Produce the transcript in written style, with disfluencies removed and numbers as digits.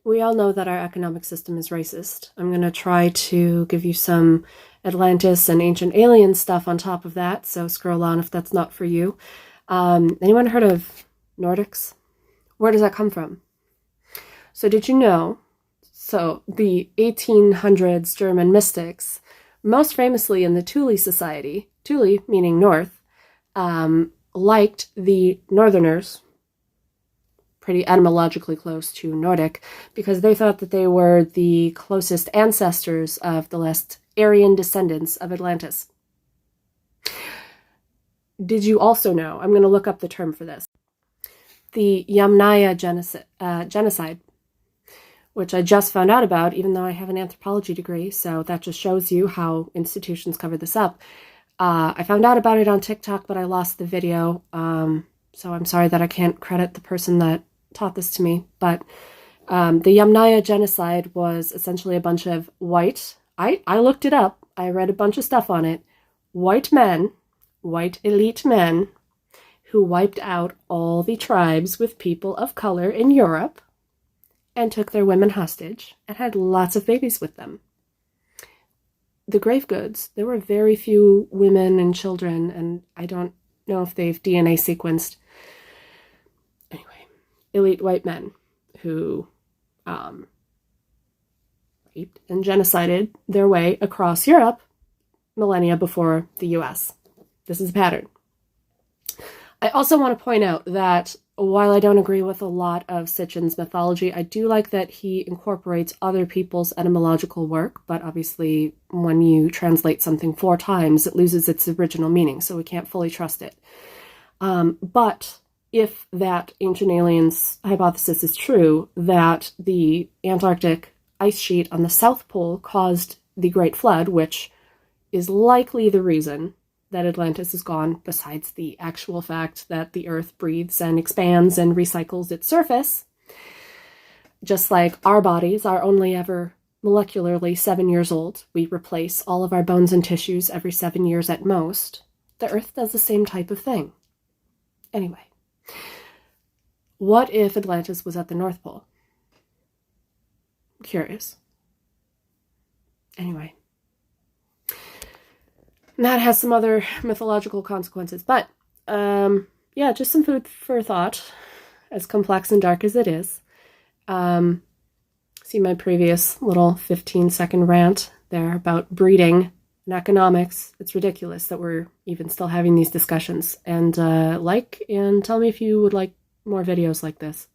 We all know that our economic system is racist. I'm going to try to give you some Atlantis and ancient alien stuff on top of that, so scroll on if that's not for you. Anyone heard of Nordics? Where does that come from? So did you know, the 1800s German mystics, most famously in the Thule Society, Thule meaning north, liked the Northerners, pretty etymologically close to Nordic, because they thought that they were the closest ancestors of the last Aryan descendants of Atlantis. Did you also know, I'm going to look up the term for this, the Yamnaya genocide, which I just found out about, even though I have an anthropology degree, so that just shows you how institutions cover this up. I found out about it on TikTok, but I lost the video, so I'm sorry that I can't credit the person that taught this to me, but the Yamnaya genocide was essentially a bunch of white, I looked it up, I read a bunch of stuff on it, white elite men, who wiped out all the tribes with people of color in Europe and took their women hostage and had lots of babies with them. The grave goods, there were very few women and children, and I don't know if they've DNA sequenced. Anyway, elite white men who raped and genocided their way across Europe millennia before the US. This is a pattern. I also want to point out that while I don't agree with a lot of Sitchin's mythology, I do like that he incorporates other people's etymological work, but obviously when you translate something 4 times, it loses its original meaning, so we can't fully trust it. But if that ancient aliens hypothesis is true, that the Antarctic ice sheet on the South Pole caused the Great Flood, which is likely the reason that Atlantis is gone, besides the actual fact that the Earth breathes and expands and recycles its surface. Just like our bodies are only ever molecularly 7 years old, we replace all of our bones and tissues every 7 years at most, the Earth does the same type of thing. Anyway, what if Atlantis was at the North Pole? I'm curious. Anyway. And that has some other mythological consequences. But, yeah, just some food for thought, as complex and dark as it is. See my previous little 15-second rant there about breeding and economics. It's ridiculous that we're even still having these discussions. And and tell me if you would like more videos like this.